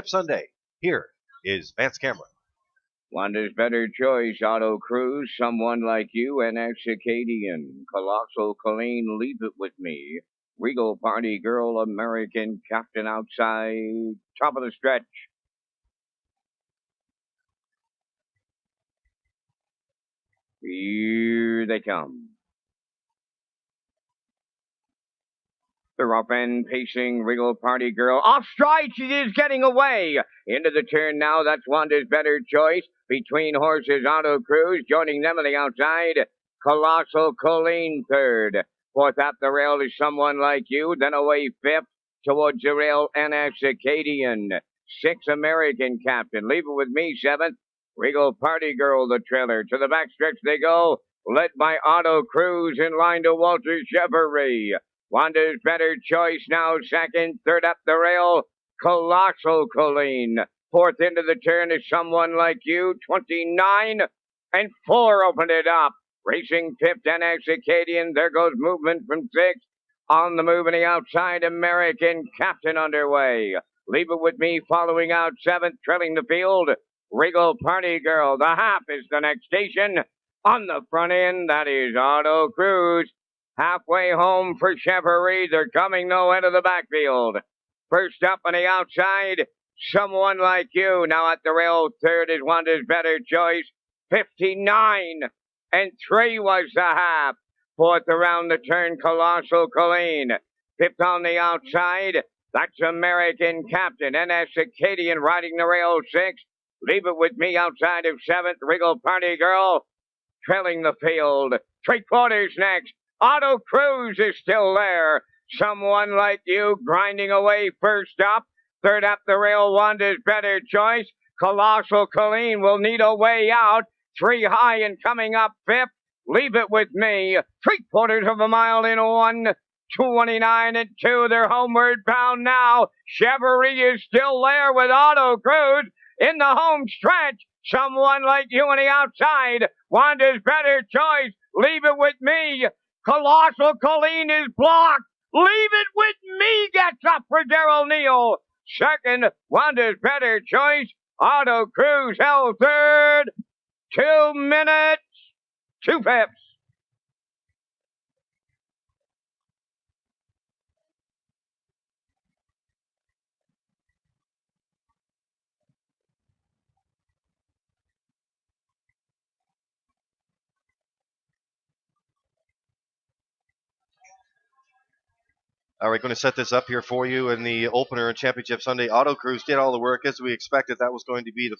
Sunday. Here is Vance Cameron. Wanda's Better Choice, Auto Cruise, Someone Like You, and Acadian. Colossal Colleen, Leave It With Me. Regal Party Girl, American Captain outside. Top of the stretch. Here they come. The rough end pacing Regal Party Girl. Off stride, she is getting away. Into the turn now, that's Wanda's Better Choice. Between horses, Auto Cruise. Joining them on the outside, Colossal Colleen third. Fourth up the rail is Someone Like You. Then away fifth towards the rail, NX Acadian. Six American Captain. Leave It With Me seventh. Regal Party Girl, the trailer. To the backstretch they go. Led by Auto Cruise in line to Walter Chevrolet. Wanda's Better Choice now second. Third up the rail, Colossal Colleen. Fourth into the turn is Someone Like You. 29 and 4 opened it up. Racing fifth, NX Acadian. There goes movement from sixth. On the move on the outside, American Captain underway. Leave It With Me following out seventh, trailing the field. Regal Party Girl. The half is the next station. On the front end, that is Auto Cruise. Halfway home for Chevrolet. They're coming no end of the backfield. First up on the outside, Someone Like You. Now at the rail, third is Wanda's Better Choice. 59 and 3 was the half. Fourth around the turn, Colossal Colleen. Fifth on the outside, that's American Captain. NS Acadian riding the rail sixth. Leave It With Me outside of seventh. Regal Party Girl trailing the field. 3/4 next. Auto Cruise is still there. Someone Like You grinding away first up. Third up the rail, Wanda's Better Choice. Colossal Colleen will need a way out. 3 high and coming up fifth. Leave It With Me. 3/4 of a mile in one. 2:29 and 2. They're homeward bound now. Chevrolet is still there with Auto Cruise in the home stretch. Someone Like You on the outside. Wanda's Better Choice. Leave It With Me. Colossal Colleen is blocked. Leave It With Me gets up for Darrell Neal. Second, Wanda's Better Choice. Auto Cruise held third. 2 minutes, 2 fifths. All right, going to set this up here for you in the opener and Championship Sunday. Auto Cruise did all the work as we expected. That was going to be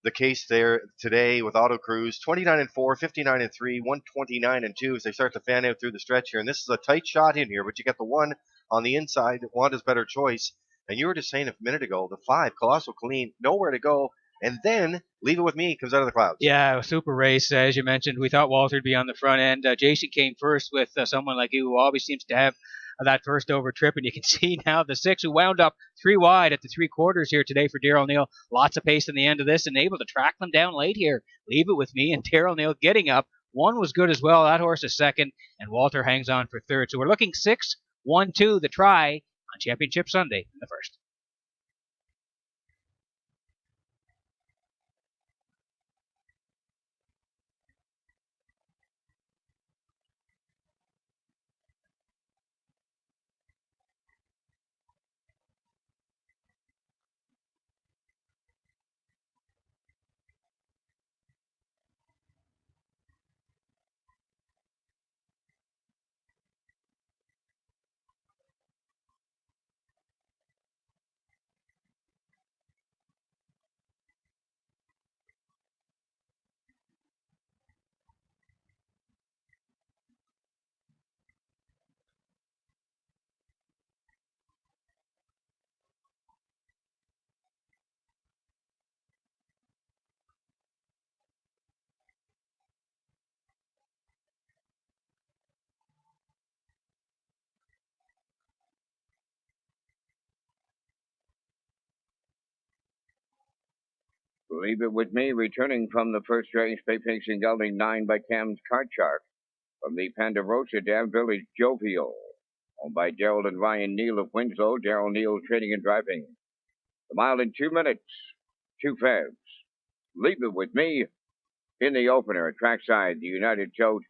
the case there today with Auto Cruise. 29 and 4, 59 and 3, 129 and 2 as they start to fan out through the stretch here. And this is a tight shot in here, but you get the one on the inside, Wanda's Better Choice. And you were just saying a minute ago, the 5, Colossal Colleen, nowhere to go. And then Leave It With Me comes out of the clouds. Yeah, super race, as you mentioned. We thought Walter would be on the front end. Jason came first with Someone Like You, who always seems to have that first over trip, and you can see now the 6 who wound up 3 wide at the 3/4 here today for Darrell Neal. Lots of pace in the end of this and able to track them down late here. Leave It With Me and Darrell Neal getting up. One was good as well. That horse is second, and Walter hangs on for third. So we're looking 6-1-2 the try on Championship Sunday in the first. Leave It With Me, returning from the first race, pacing gelding 9 by Cam's Cart Shark. From the Ponderosa Dam Village, Jovial. Owned by Gerald and Ryan Neal of Winslow. Darrell Neal trading and driving. The mile in 2 minutes, 2 febs. Leave it with me in the opener at trackside, the United Tote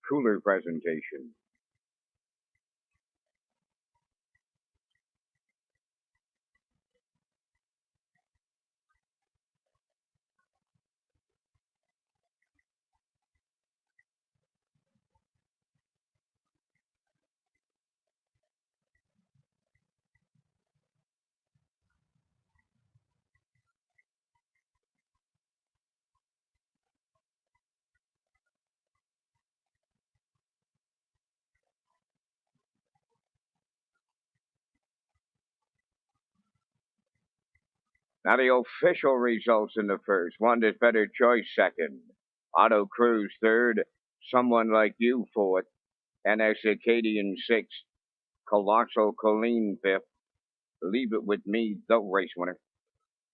Cooler presentation. Now the official results in the first. Wanda's Better Choice second. Auto Cruise third. Someone Like You fourth. NS Acadian sixth. Colossal Colleen fifth. Leave It With Me, the race winner.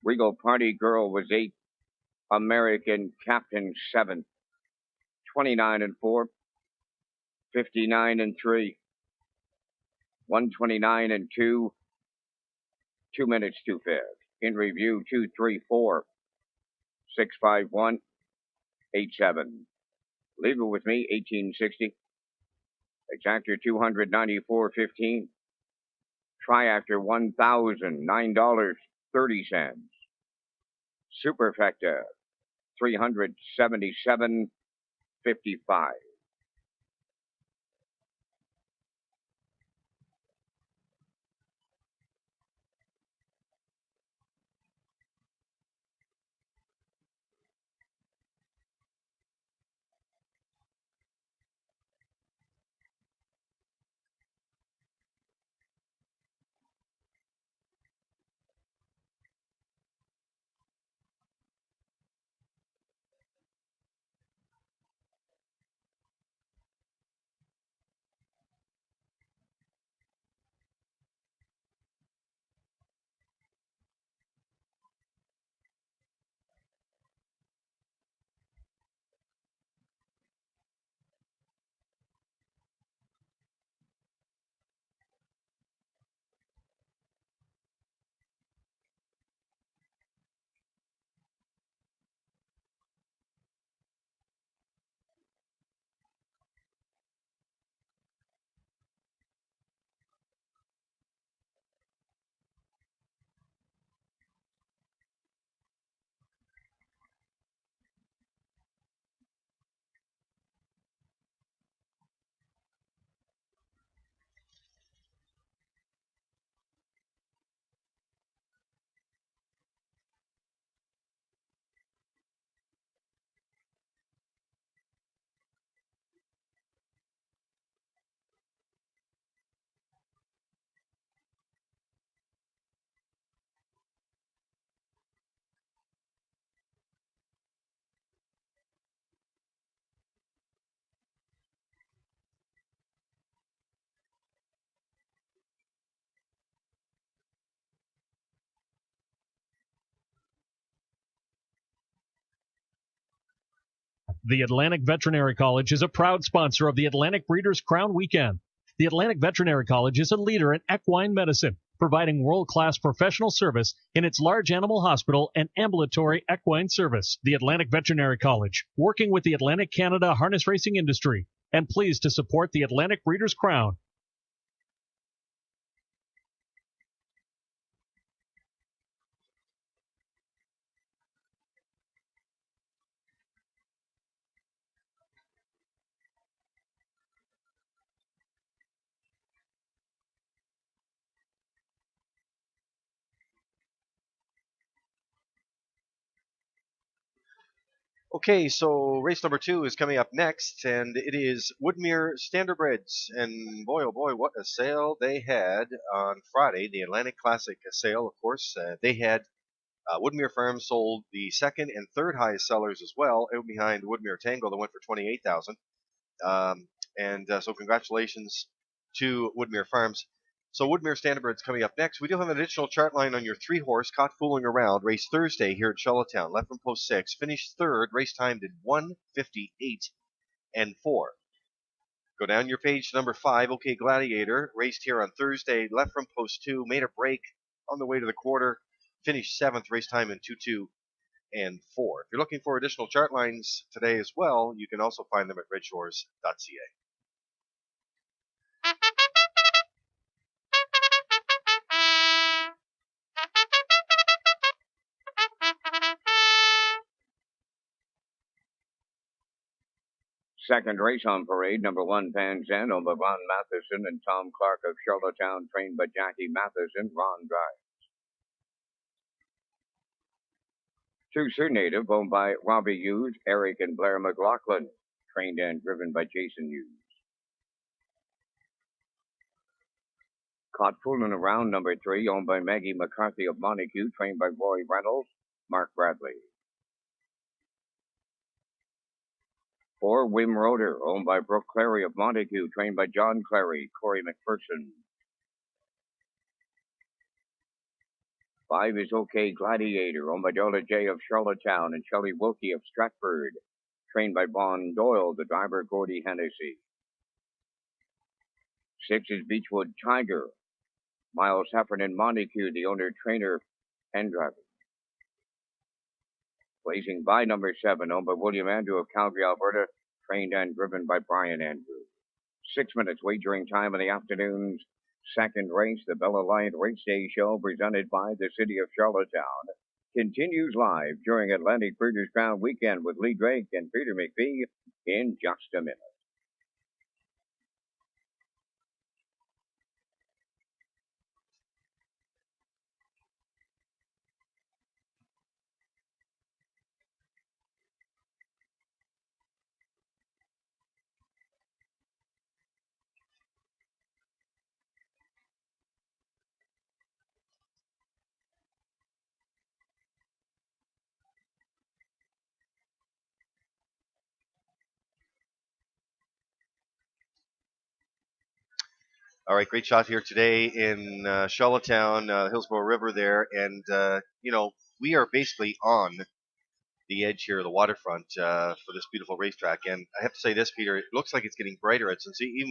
Regal Party Girl was eighth. American Captain seventh. 29 and 4. 59 and 3. 129 and 2. 2 minutes, 2 fibs. In review, 234. 651. 87. Leave It With Me, 1860. Exactor, $294.15. Triactor, $1,009.30. Superfecta, $377.55. The Atlantic Veterinary College is a proud sponsor of the Atlantic Breeders' Crown Weekend. The Atlantic Veterinary College is a leader in equine medicine, providing world-class professional service in its large animal hospital and ambulatory equine service. The Atlantic Veterinary College, working with the Atlantic Canada harness racing industry, and pleased to support the Atlantic Breeders' Crown. Okay, so race number 2 is coming up next, and it is Woodmere Standardbreds. And boy, oh boy, what a sale they had on Friday, the Atlantic Classic sale, of course. They had Woodmere Farms sold the second and third highest sellers as well, out behind Woodmere Tango that went for $28,000. So congratulations to Woodmere Farms. So Woodmere Standardbred's coming up next. We do have an additional chart line on your 3-horse Caught Fooling Around, race Thursday here at Charlottetown. Left from post 6, finished third, race time did 1:58 and 4. Go down your page to number 5, OK Gladiator, raced here on Thursday, left from post 2, made a break on the way to the quarter. Finished 7th, race time in 2:2 and 4. If you're looking for additional chart lines today as well, you can also find them at Redshores.ca. Second race on parade, number 1, Van Zandt, owned by Ron Matheson and Tom Clark of Charlottetown, trained by Jackie Matheson. Ron drives. Two Native, owned by Robbie Hughes, Eric and Blair McLaughlin, trained and driven by Jason Hughes. Caught fooling around, number 3, owned by Maggie McCarthy of Montague, trained by Roy Reynolds, Mark Bradley. 4, Wim Roeder, owned by Brooke Clary of Montague, trained by John Clary, Corey McPherson. 5 is OK Gladiator, owned by Dola J of Charlottetown and Shelley Wilkie of Stratford, trained by Vaughn Doyle, the driver Gordy Hennessy. 6 is Beechwood Tiger, Miles Heffernan Montague, the owner, trainer, and driver. Blazing by number 7, owned by William Andrew of Calgary, Alberta, trained and driven by Brian Andrew. 6 minutes wagering time in the afternoon's second race. The Bella Lion Race Day Show, presented by the City of Charlottetown, continues live during Atlantic Breeders' Crown Weekend with Lee Drake and Peter McPhee in just a minute. All right, great shot here today in Charlottetown, Hillsborough River there. And, we are basically on the edge here of the waterfront for this beautiful racetrack. And I have to say this, Peter, it looks like it's getting brighter. Even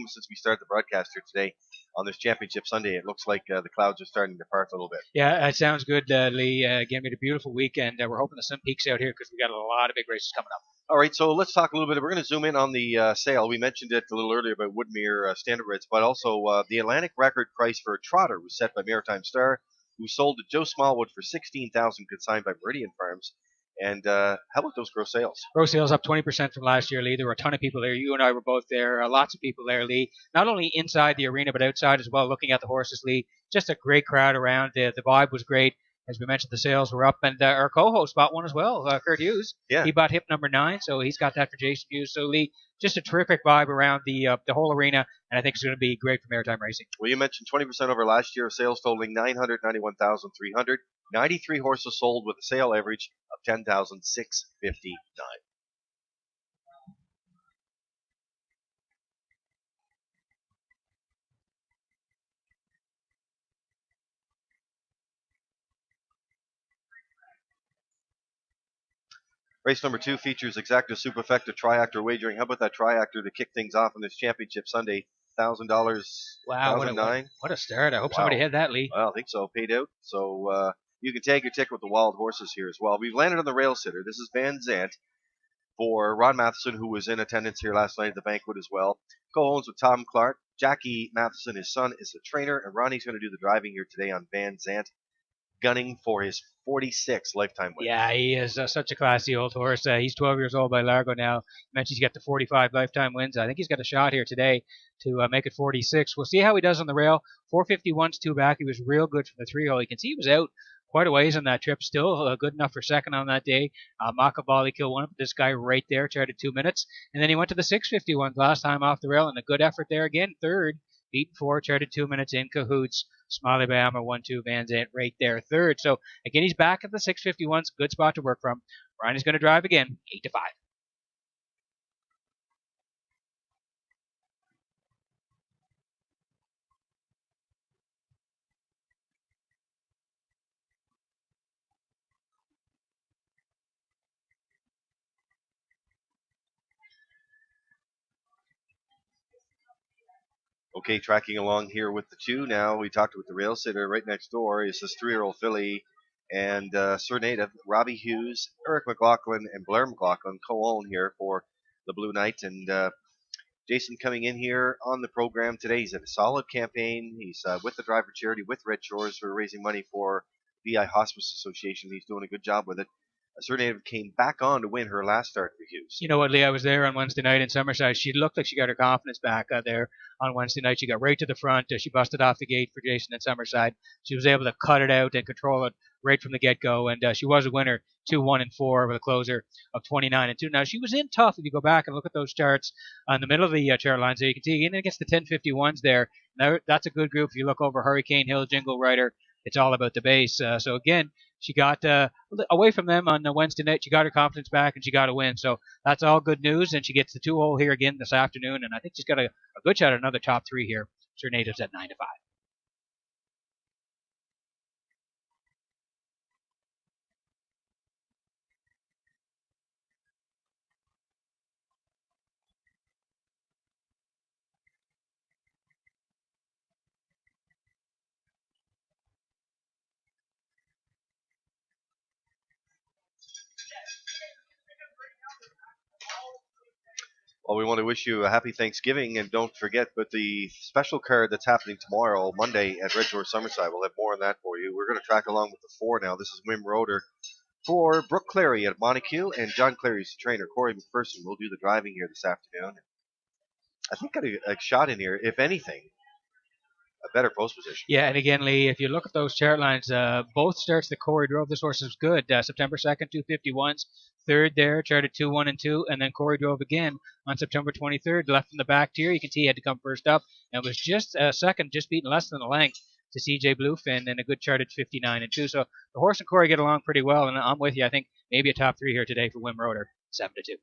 since we started the broadcast here today on this Championship Sunday, it looks like the clouds are starting to part a little bit. Yeah, that sounds good, Lee. Again, we had a beautiful weekend. We're hoping the sun peaks out here because we got a lot of big races coming up. All right, so let's talk a little bit. We're going to zoom in on the sale. We mentioned it a little earlier about Woodmere Standardbreds, but also the Atlantic record price for a trotter was set by Maritime Star, who sold to Joe Smallwood for $16,000, consigned by Meridian Farms. And how about those gross sales? Gross sales up 20% from last year, Lee. There were a ton of people there. You and I were both there. Lots of people there, Lee. Not only inside the arena, but outside as well, looking at the horses, Lee. Just a great crowd around. The vibe was great. As we mentioned, the sales were up. And our co-host bought one as well, Kurt Hughes. Yeah. He bought hip number 9, so he's got that for Jason Hughes. So, Lee, just a terrific vibe around the whole arena, and I think it's going to be great for maritime racing. Well, you mentioned 20% over last year, sales totaling 991,300. 93 horses sold with a sale average of 10,659. Race number 2 features Exacta Superfecta Triactor wagering. How about that Triactor to kick things off on this Championship Sunday? $1,000. Wow, what a start. I hope somebody had that, Lee. Well, I think so. Paid out. So you can take your ticket with the wild horses here as well. We've landed on the rail sitter. This is Van Zandt for Ron Matheson, who was in attendance here last night at the banquet as well. Co-owns with Tom Clark. Jackie Matheson, his son, is the trainer, and Ronnie's going to do the driving here today on Van Zandt, gunning for his 46th lifetime win. Yeah, he is such a classy old horse. He's 12 years old by Largo now. You mentioned he's got the 45 lifetime wins. I think he's got a shot here today to make it 46. We'll see how he does on the rail. 451's 2 back. He was real good from the 3-hole. You can see he was out quite a ways on that trip. Still good enough for second on that day. Makavali killed one, but this guy right there charted 2 minutes. And then he went to the 651 last time off the rail, and a good effort there again. Third, beaten 4, charted 2 minutes in cahoots. Smiley Bama 1-2, Van Zandt right there third. So again, he's back at the 651s. Good spot to work from. Ryan is going to drive again, 8-5. Okay, tracking along here with the 2 now. We talked with the rail sitter right next door. It's this 3-year-old filly and Sir Native, Robbie Hughes, Eric McLaughlin, and Blair McLaughlin co-own here for the Blue Knight. And Jason coming in here on the program today. He's in a solid campaign. He's with the driver charity with Red Shores for raising money for VI Hospice Association. He's doing a good job with it. Sir Native came back on to win her last start for Hughes. You know what, Lee? I was there on Wednesday night in Summerside. She looked like she got her confidence back there on Wednesday night. She got right to the front. She busted off the gate for Jason in Summerside. She was able to cut it out and control it right from the get-go, and she was a winner, 2-1-4 with a closer of 29-2. Now, she was in tough if you go back and look at those charts on the middle of the chart lines there. You can see in against the 1051s there. Now, that's a good group. If you look over Hurricane Hill, Jingle Rider, it's all about the base. So, again, she got away from them on the Wednesday night. She got her confidence back, and she got a win. So that's all good news, and she gets the 2-hole here again this afternoon, and I think she's got a good shot at another top 3 here. Sir Native's at 9-5. Well, we want to wish you a happy Thanksgiving, and don't forget, but the special card that's happening tomorrow, Monday, at Red Shores Summerside, we'll have more on that for you. We're going to track along with the 4 now. This is Wim Roeder for Brooke Clary at Montague, and John Clary's trainer, Corey McPherson, will do the driving here this afternoon. I think got a shot in here, if anything, a better post position. Yeah, and again, Lee, if you look at those chart lines, both starts that Corey drove, this horse is good. September 2nd, 251s. Third there, charted 2-1-2, and then Corey drove again on September 23rd, left from the back tier. You can see he had to come first up, and was just second, just beating less than a length to CJ Bluefin, and a good chart at 59-2. So the horse and Corey get along pretty well, and I'm with you. I think maybe a top 3 here today for Wim Roeder, 7-2.